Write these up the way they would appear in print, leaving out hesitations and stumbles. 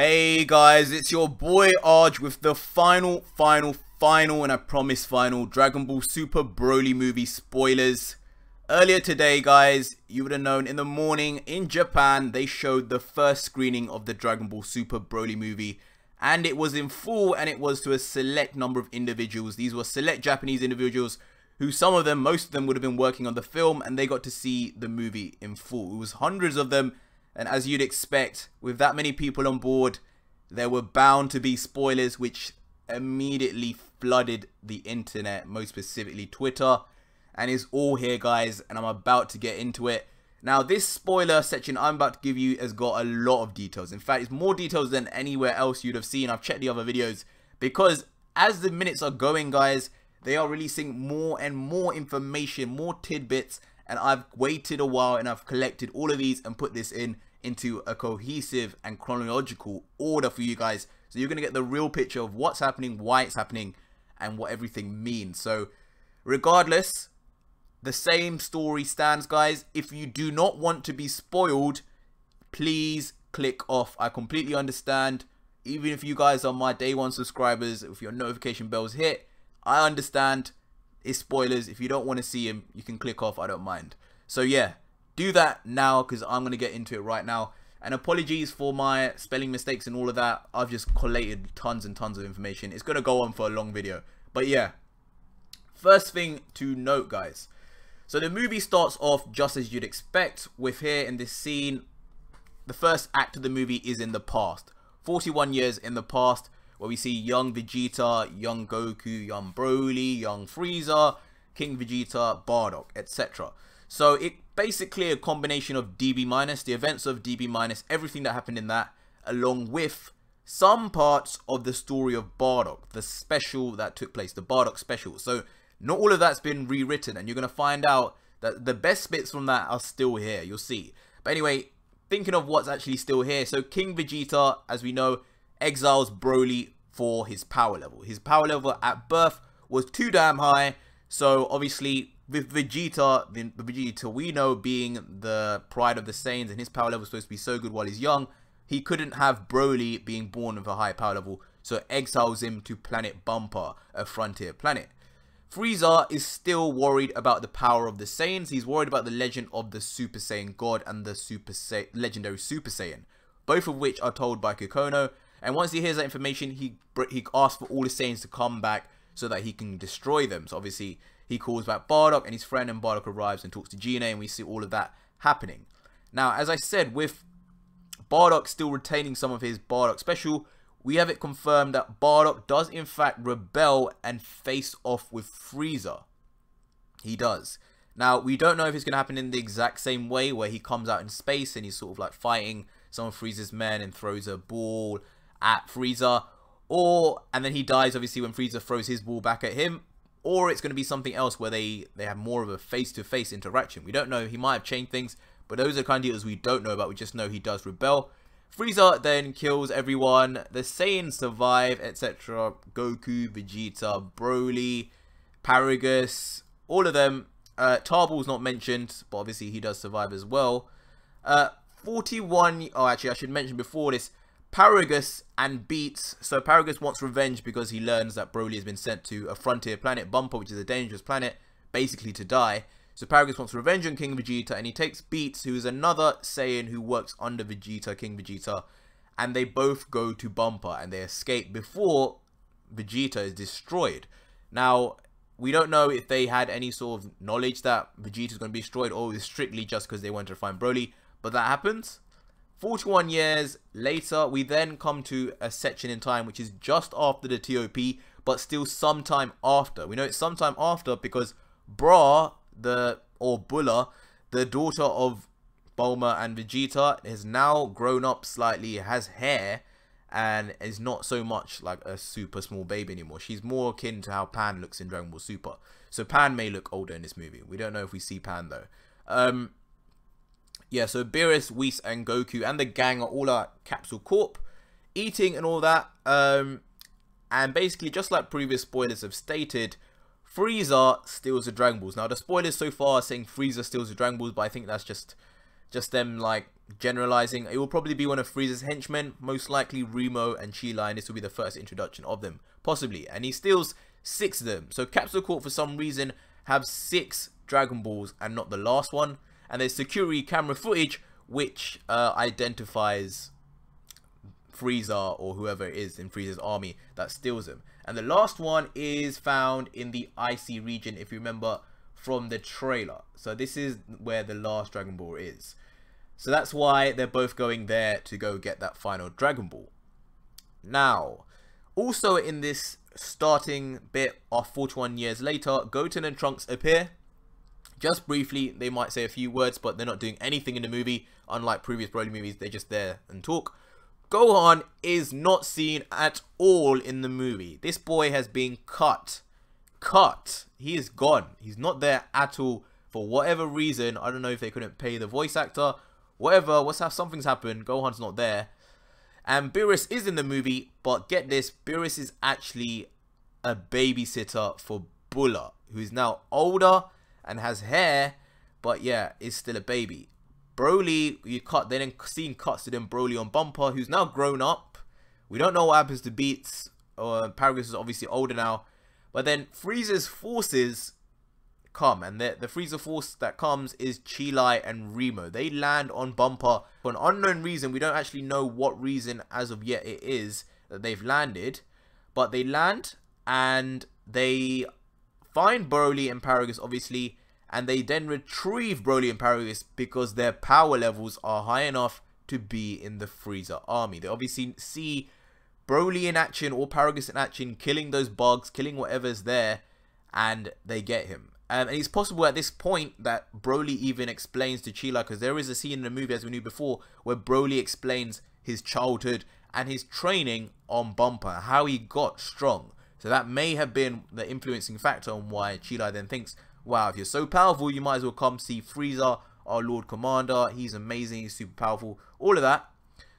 Hey guys, it's your boy Arj with the final, and I promise final Dragon Ball Super Broly movie spoilers. Earlier today, guys, you would have known in the morning in Japan, they showed the first screening of the Dragon Ball Super Broly movie. And it was in full, and it was to a select number of individuals. These were select Japanese individuals who most of them would have been working on the film, and they got to see the movie in full. It was hundreds of them. And as you'd expect, with that many people on board, there were bound to be spoilers, which immediately flooded the internet, most specifically Twitter. And it's all here, guys, and I'm about to get into it. Now, this spoiler section I'm about to give you has got a lot of details. In fact, it's more details than anywhere else you'd have seen. I've checked the other videos, because as the minutes are going, guys, they are releasing more and more information, more tidbits. And I've waited a while and I've collected all of these and put this into a cohesive and chronological order for you guys. So you're going to get the real picture of what's happening, why it's happening, and what everything means. So regardless, the same story stands, guys. If you do not want to be spoiled, please click off. I completely understand. Even if you guys are my day one subscribers, if your notification bells hit, I understand. It's spoilers. If you don't want to see him, you can click off. I don't mind. So yeah, do that now, because I'm going to get into it right now. And apologies for my spelling mistakes and all of that. I've just collated tons and tons of information. It's going to go on for a long video. But yeah, first thing to note, guys. So the movie starts off just as you'd expect, with here in this scene, the first act of the movie is in the past. 41 years in the past, where we see young Vegeta, young Goku, young Broly, young Frieza, King Vegeta, Bardock, etc. So it basically a combination of DB-, the events of DB-, everything that happened in that, along with some parts of the story of Bardock, the special that took place, the Bardock special. So not all of that's been rewritten, and you're going to find out that the best bits from that are still here. You'll see. But anyway, thinking of what's actually still here. So King Vegeta, as we know, exiles Broly for his power level. His power level at birth was too damn high. So obviously with Vegeta, the Vegeta we know being the pride of the Saiyans, and his power level is supposed to be so good while he's young, he couldn't have Broly being born with a high power level. So exiles him to planet Banpa, a frontier planet. Frieza is still worried about the power of the Saiyans. He's worried about the legend of the Super Saiyan God and the legendary Super Saiyan, both of which are told by Kikono. And once he hears that information, he asks for all the Saiyans to come back so that he can destroy them. So obviously, he calls back Bardock and his friend, and Bardock arrives and talks to Gina, and we see all of that happening. Now, as I said, with Bardock still retaining some of his Bardock special, we have it confirmed that Bardock does in fact rebel and face off with Frieza. He does. Now, we don't know if it's going to happen in the exact same way, where he comes out in space and he's sort of like fighting some of Frieza's men and throws a ball at Frieza, and then he dies obviously when Frieza throws his ball back at him, or it's going to be something else where they have more of a face-to-face interaction. We don't know. He might have changed things, but those are the kind of details we don't know about. We just know he does rebel. Frieza then kills everyone. The Saiyans survive, etc. Goku, Vegeta, Broly, Paragus, all of them. Tarbal's not mentioned, but obviously he does survive as well. 41. Oh, actually, I should mention before this, Paragus and Beats. So Paragus wants revenge because he learns that Broly has been sent to a frontier planet, Banpa, which is a dangerous planet, basically to die. So Paragus wants revenge on King Vegeta, and he takes Beats, who is another Saiyan who works under Vegeta, King Vegeta, and they both go to Banpa, and they escape before Vegeta is destroyed. Now, we don't know if they had any sort of knowledge that Vegeta is going to be destroyed, or it's strictly just because they wanted to find Broly, but that happens. 41 years later, we then come to a section in time which is just after the TOP, but still sometime after. We know it's sometime after because Bra, Bulla, the daughter of Bulma and Vegeta, has now grown up slightly, has hair, and is not so much like a super small baby anymore. She's more akin to how Pan looks in Dragon Ball Super. So Pan may look older in this movie. We don't know if we see Pan though. Yeah, so Beerus, Whis, and Goku and the gang are all at Capsule Corp, eating and all that. And basically, just like previous spoilers have stated, Frieza steals the Dragon Balls. Now, the spoilers so far are saying Frieza steals the Dragon Balls, but I think that's just them like generalizing. It will probably be one of Frieza's henchmen, most likely Remo and Chelai, and this will be the first introduction of them, possibly. And he steals 6 of them. So Capsule Corp, for some reason, have 6 Dragon Balls and not the last one. And there's security camera footage which identifies Frieza or whoever it is in Frieza's army that steals them. And the last one is found in the icy region, if you remember from the trailer. So this is where the last Dragon Ball is. So that's why they're both going there to go get that final Dragon Ball. Now, also in this starting bit of 41 years later, Goten and Trunks appear. Just briefly, they might say a few words, but they're not doing anything in the movie. Unlike previous Broly movies, they're just there and talk. Gohan is not seen at all in the movie. This boy has been cut. He is gone. He's not there at all for whatever reason. I don't know if they couldn't pay the voice actor. Whatever, something's happened. Gohan's not there. And Beerus is in the movie, but get this, Beerus is actually a babysitter for Bulla, who is now older and has hair, but yeah, is still a baby. Broly, they then seen cuts to them Broly on Banpa, who's now grown up. We don't know what happens to Beats. Paragus is obviously older now. But then Frieza's forces come, and the Frieza force that comes is Chelai and Remo. They land on Banpa for an unknown reason. We don't actually know what reason as of yet it is that they've landed, but they land and they find Broly and Paragus, obviously, and they then retrieve Broly and Paragus because their power levels are high enough to be in the Frieza army. They obviously see Broly in action or Paragus in action, killing those bugs, killing whatever's there, and they get him. And it's possible at this point that Broly even explains to Chelai, because there is a scene in the movie, as we knew before, where Broly explains his childhood and his training on Banpa, how he got strong. So that may have been the influencing factor on why Chelai then thinks, wow, if you're so powerful, you might as well come see Frieza, our Lord Commander. He's amazing, he's super powerful, all of that.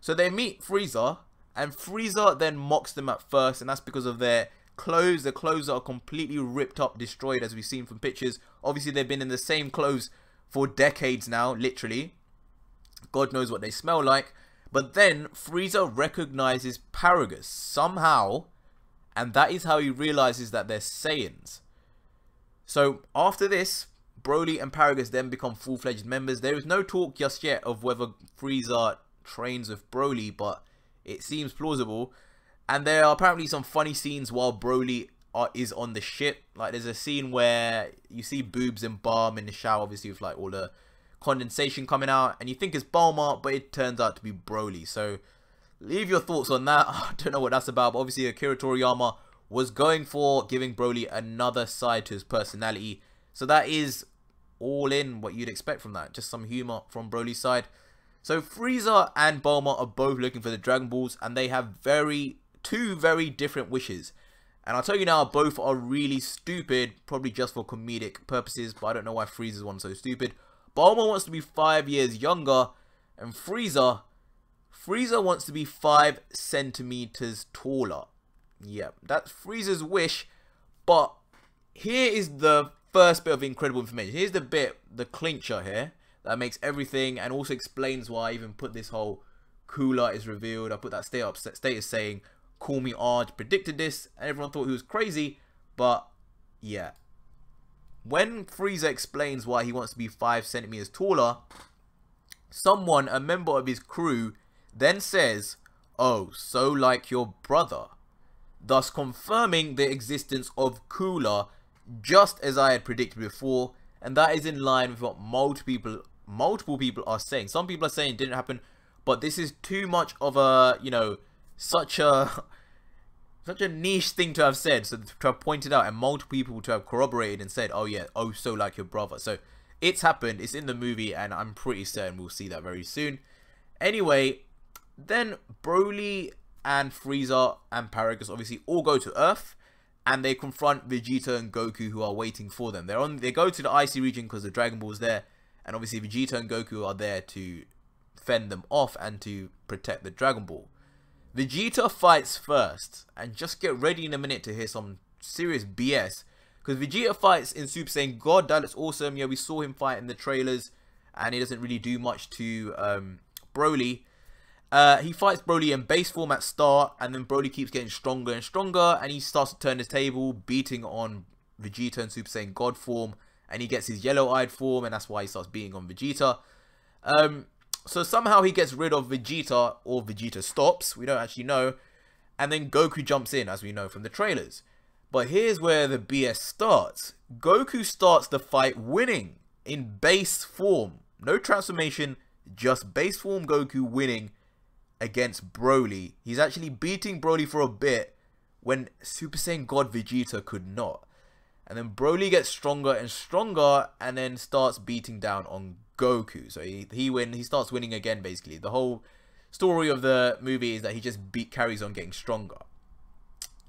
So they meet Frieza, and Frieza then mocks them at first, and that's because of their clothes. The clothes are completely ripped up, destroyed, as we've seen from pictures. Obviously, they've been in the same clothes for decades now, literally. God knows what they smell like. But then Frieza recognizes Paragus somehow, and that is how he realizes that they're Saiyans. So after this, Broly and Paragus then become full-fledged members. There is no talk just yet of whether Frieza trains with Broly, but it seems plausible. And there are apparently some funny scenes while Broly is on the ship. Like, there's a scene where you see boobs and Balm in the shower, obviously with like all the condensation coming out, and you think it's Bulma, but it turns out to be Broly. So leave your thoughts on that. I don't know what that's about, but obviously Akira Toriyama was going for giving Broly another side to his personality. So that is all in what you'd expect from that. Just some humor from Broly's side. So Frieza and Bulma are both looking for the Dragon Balls, and they have two very different wishes. And I'll tell you now, both are really stupid, probably just for comedic purposes, but I don't know why Frieza's one's so stupid. Bulma wants to be 5 years younger, and Frieza wants to be 5 centimeters taller. Yeah, that's Frieza's wish, but here is the first bit of incredible information. Here's the bit, the clincher here, that makes everything, and also explains why I even put this whole Cooler is revealed. I put that status saying, CALLMEARJ predicted this, and everyone thought he was crazy, but yeah. When Frieza explains why he wants to be 5 centimeters taller, someone, a member of his crew, then says, oh, so like your brother, thus confirming the existence of Cooler, just as I had predicted before, and that is in line with what multiple people are saying. Some people are saying it didn't happen, but this is too much of a, you know, such a niche thing to have said, so to have pointed out, and multiple people to have corroborated and said, oh yeah, oh, so like your brother. So it's happened, it's in the movie, and I'm pretty certain we'll see that very soon. Anyway, then Broly and Frieza and Paragus obviously all go to Earth, and they confront Vegeta and Goku, who are waiting for them. They go to the icy region because the Dragon Ball's there, and obviously Vegeta and Goku are there to fend them off and to protect the Dragon Ball. Vegeta fights first, and just get ready in a minute to hear some serious BS, because Vegeta fights in Super Saiyan God. That looks awesome. Yeah, we saw him fight in the trailers, and he doesn't really do much to Broly. He fights Broly in base form at start, and then Broly keeps getting stronger and stronger, and he starts to turn his table, beating on Vegeta in Super Saiyan God form, and he gets his yellow-eyed form, and that's why he starts beating on Vegeta. So somehow he gets rid of Vegeta, or Vegeta stops, we don't actually know, and then Goku jumps in, as we know from the trailers. But here's where the BS starts. Goku starts the fight winning in base form. No transformation, just base form Goku winning against Broly. He's actually beating Broly for a bit when Super Saiyan God Vegeta could not. And then Broly gets stronger and stronger and then starts beating down on Goku. So he starts winning again, basically. The whole story of the movie is that he just carries on getting stronger.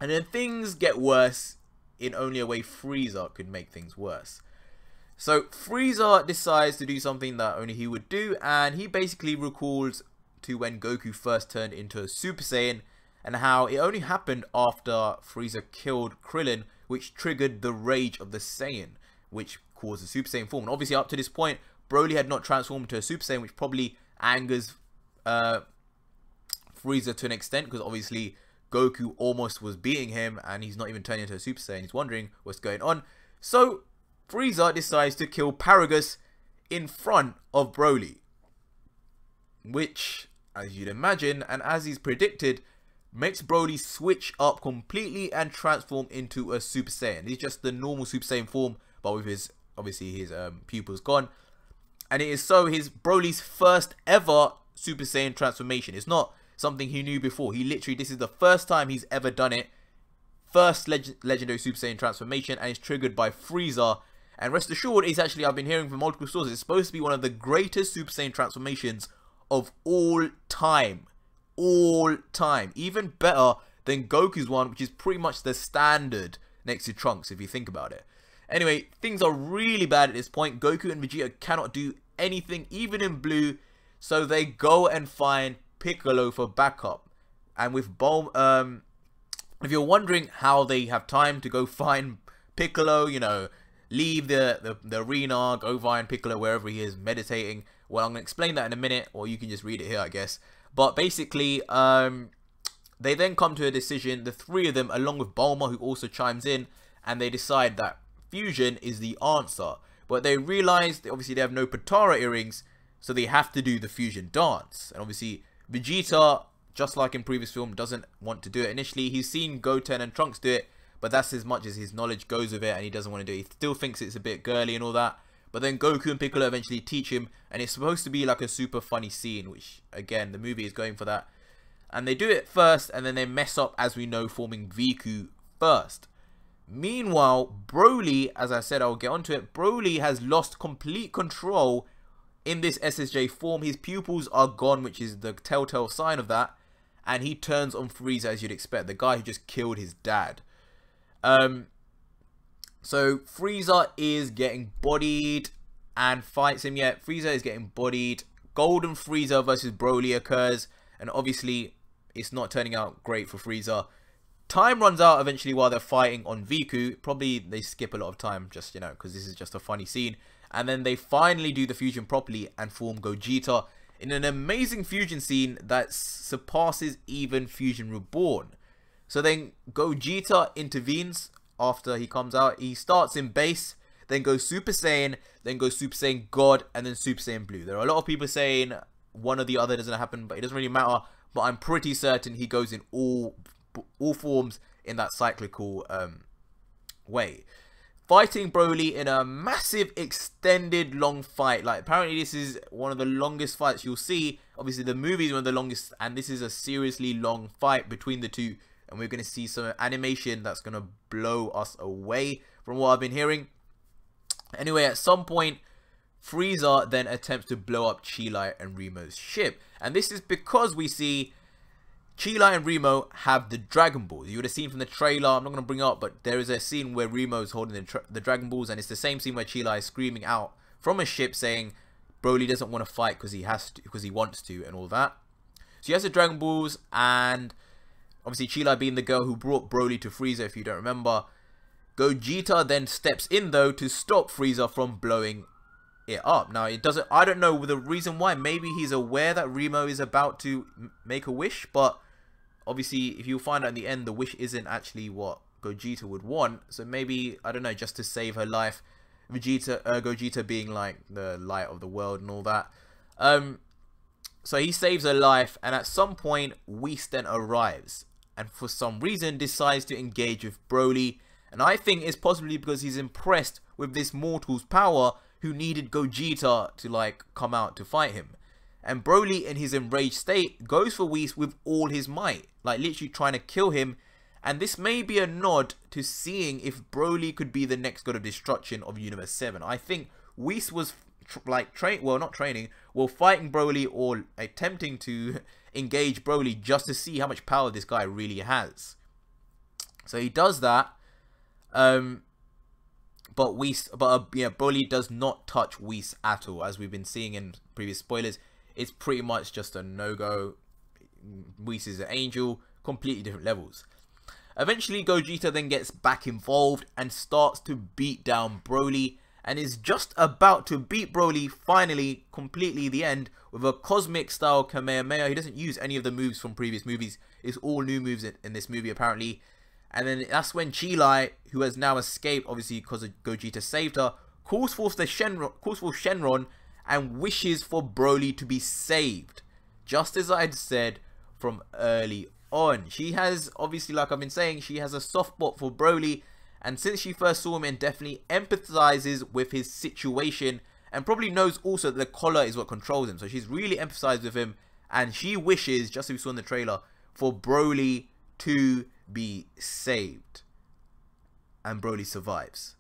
And then things get worse in only a way Frieza could make things worse. So Frieza decides to do something that only he would do, and he basically recalls to when Goku first turned into a Super Saiyan, and how it only happened after Frieza killed Krillin, which triggered the rage of the Saiyan, which caused the Super Saiyan form. And obviously up to this point, Broly had not transformed into a Super Saiyan, which probably angers Frieza to an extent, because obviously Goku almost was beating him, and he's not even turning into a Super Saiyan. He's wondering what's going on. So Frieza decides to kill Paragus in front of Broly, which, as you'd imagine, and as he's predicted, makes Broly switch up completely and transform into a Super Saiyan. He's just the normal Super Saiyan form, but with his, obviously his pupils gone. And it is so his Broly's first ever Super Saiyan transformation. It's not something he knew before. He literally, this is the first time he's ever done it. First legendary Super Saiyan transformation, and it's triggered by Frieza. And rest assured, it's actually, I've been hearing from multiple sources, it's supposed to be one of the greatest Super Saiyan transformations of all time. All time. Even better than Goku's one, which is pretty much the standard next to Trunks, if you think about it. Anyway, things are really bad at this point. Goku and Vegeta cannot do anything, even in blue. So they go and find Piccolo for backup. And with Bulma, if you're wondering how they have time to go find Piccolo, you know, leave the arena, go find Piccolo wherever he is meditating. Well, I'm going to explain that in a minute, or you can just read it here, I guess. But basically, they then come to a decision, the three of them, along with Bulma, who also chimes in, and they decide that fusion is the answer. But they realize that obviously they have no Potara earrings, so they have to do the fusion dance. And obviously, Vegeta, just like in previous film, doesn't want to do it initially. He's seen Goten and Trunks do it, but that's as much as his knowledge goes with it, and he doesn't want to do it. He still thinks it's a bit girly and all that. But then Goku and Piccolo eventually teach him, and it's supposed to be like a super funny scene, which, again, the movie is going for that. And they do it first, and then they mess up, as we know, forming Viku first. Meanwhile, Broly, as I said, I'll get onto it, Broly has lost complete control in this SSJ form. His pupils are gone, which is the telltale sign of that. And he turns on Frieza, as you'd expect, the guy who just killed his dad. So Frieza is getting bodied and fights him. Yeah, Frieza is getting bodied. Golden Frieza versus Broly occurs, and obviously it's not turning out great for Frieza. Time runs out eventually while they're fighting on Viku. Probably they skip a lot of time, just, you know, because this is just a funny scene. And then they finally do the fusion properly and form Gogeta in an amazing fusion scene that surpasses even Fusion Reborn. So then Gogeta intervenes after he comes out. He starts in base, then goes Super Saiyan, then goes Super Saiyan God, and then Super Saiyan Blue. There are a lot of people saying one or the other doesn't happen, but it doesn't really matter. But I'm pretty certain he goes in all forms in that cyclical way. Fighting Broly in a massive extended long fight. Like, apparently this is one of the longest fights you'll see. Obviously the movie is one of the longest, and this is a seriously long fight between the two. And we're going to see some animation that's going to blow us away from what I've been hearing. Anyway, at some point, Frieza then attempts to blow up Chelai and Remo's ship. And this is because we see Chelai and Remo have the Dragon Balls. You would have seen from the trailer, I'm not going to bring it up, but there is a scene where Remo's holding the Dragon Balls. And it's the same scene where Chelai is screaming out from a ship saying Broly doesn't want to fight because he has to, because he wants to, and all that. So he has the Dragon Balls, and obviously Chelai being the girl who brought Broly to Frieza, if you don't remember. Gogeta then steps in though to stop Frieza from blowing it up. Now, it doesn't, I don't know the reason why. Maybe he's aware that Remo is about to make a wish, but obviously, if you find out in the end, the wish isn't actually what Gogeta would want. So maybe, I don't know, just to save her life, Gogeta being like the light of the world and all that. So he saves her life, and at some point, Whis then arrives, and for some reason decides to engage with Broly. And I think it's possibly because he's impressed with this mortal's power, who needed Gogeta to like come out to fight him. And Broly, in his enraged state, goes for Whis with all his might, like literally trying to kill him. And this may be a nod to seeing if Broly could be the next god of destruction of Universe 7. I think Whis was fighting Broly, or attempting to engage Broly just to see how much power this guy really has. So he does that. But Broly does not touch Whis at all, as we've been seeing in previous spoilers. It's pretty much just a no-go. Whis is an angel, completely different levels. Eventually, Gogeta then gets back involved and starts to beat down Broly, and is just about to beat Broly, finally, completely the end, with a cosmic style kamehameha. He doesn't use any of the moves from previous movies. It's all new moves in this movie, apparently. And then that's when Chelai, who has now escaped, obviously because Gogeta saved her, calls for Shenron and wishes for Broly to be saved. Just as I had said from early on. She has, obviously, like I've been saying, she has a soft spot for Broly. And since she first saw him, and definitely empathizes with his situation, and probably knows also that the collar is what controls him. So she's really empathized with him, and she wishes, just as we saw in the trailer, for Broly to be saved. And Broly survives.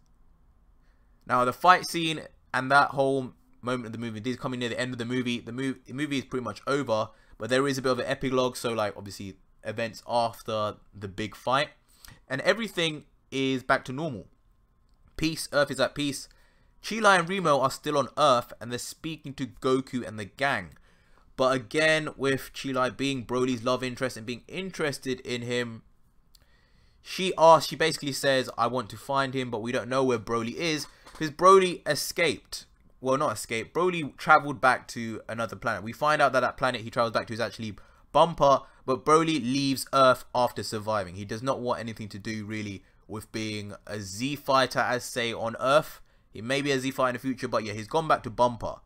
Now, the fight scene and that whole moment of the movie, this is coming near the end of the movie. The movie is pretty much over, but there is a bit of an epilogue. So, like, obviously, events after the big fight. And everything is back to normal. Peace. Earth is at peace. Chelai and Remo are still on Earth, and they're speaking to Goku and the gang. But again, with Chelai being Broly's love interest and being interested in him, she basically says, I want to find him, but we don't know where Broly is, because Broly escaped. Well, not escaped. Broly traveled back to another planet. We find out that that planet he travels back to is actually Banpa, but Broly leaves Earth after surviving. He does not want anything to do, really, with being a Z fighter, as say, on Earth. He may be a Z fighter in the future, but yeah, he's gone back to Banpa.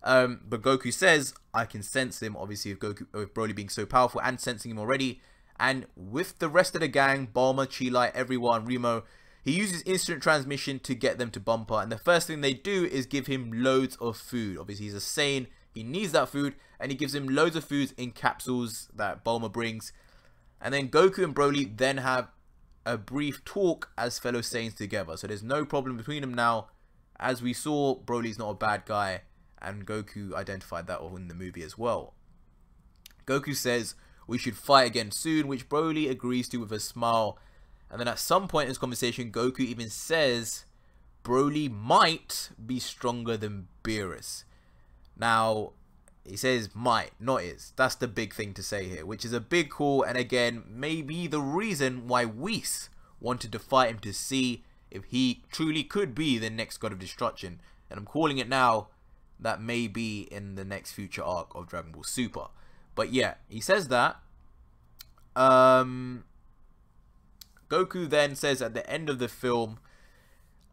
But Goku says, I can sense him, obviously, with Broly being so powerful and sensing him already. And with the rest of the gang, Bulma, Chelai, everyone, Remo, he uses instant transmission to get them to Banpa. And the first thing they do is give him loads of food. Obviously, he's a Saiyan, he needs that food, and he gives him loads of foods in capsules that Bulma brings. And then Goku and Broly then have a brief talk as fellow Saiyans together. So there's no problem between them now. As we saw, Broly's not a bad guy, and Goku identified that in the movie as well. Goku says we should fight again soon, which Broly agrees to with a smile. And then at some point in this conversation, Goku even says Broly might be stronger than Beerus. Now, he says might, not is. That's the big thing to say here, which is a big call, and again, maybe the reason why Whis wanted to fight him, to see if he truly could be the next god of destruction. And I'm calling it now, that may be in the next future arc of Dragon Ball Super. But yeah, he says that. Goku then says at the end of the film,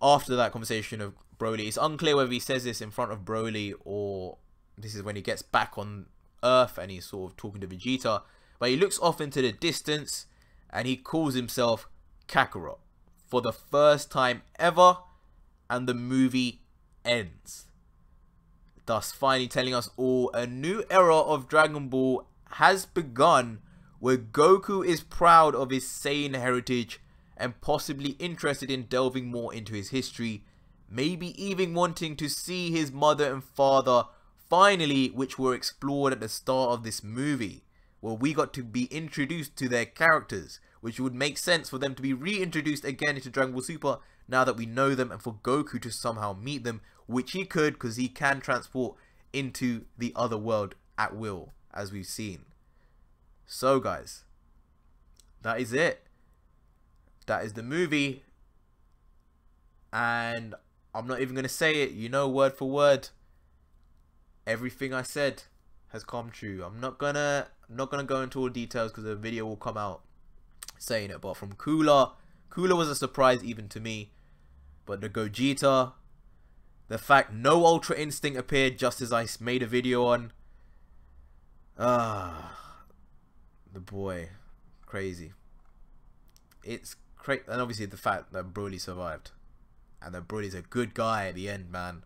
after that conversation of Broly, it's unclear whether he says this in front of Broly or this is when he gets back on Earth and he's sort of talking to Vegeta. But he looks off into the distance and he calls himself Kakarot for the first time ever, and the movie ends. Thus finally telling us all a new era of Dragon Ball has begun, where Goku is proud of his Saiyan heritage and possibly interested in delving more into his history, maybe even wanting to see his mother and father finally, which were explored at the start of this movie, where we got to be introduced to their characters, which would make sense for them to be reintroduced again into Dragon Ball Super now that we know them, and for Goku to somehow meet them, which he could because he can transport into the other world at will, as we've seen. So guys, that is it. That is the movie. And I'm not even going to say it. You know, word for word. Everything I said has come true. I'm not gonna go into all the details because the video will come out saying it. But from Cooler was a surprise even to me. But the Gogeta, the fact no Ultra Instinct appeared just as I made a video on. The boy, crazy. It's crazy, and obviously the fact that Broly survived, and that Broly's a good guy at the end, man.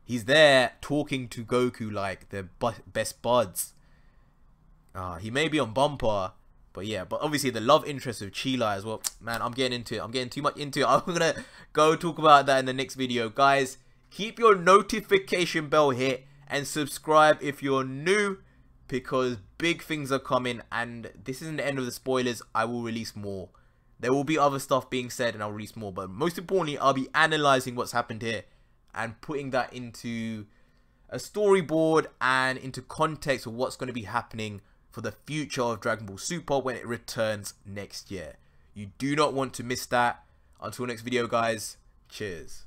He's there talking to Goku like they're best buds. He may be on banpa, but yeah. But obviously the love interest of Chelai as well. Man, I'm getting into it. I'm getting too much into it. I'm gonna go talk about that in the next video, guys. Keep your notification bell hit and subscribe if you're new, because big things are coming, and this isn't the end of the spoilers. I will release more. There will be other stuff being said, and I'll release more. But most importantly, I'll be analyzing what's happened here and putting that into a storyboard and into context of what's going to be happening for the future of Dragon Ball Super when it returns next year. You do not want to miss that. Until next video, guys. Cheers.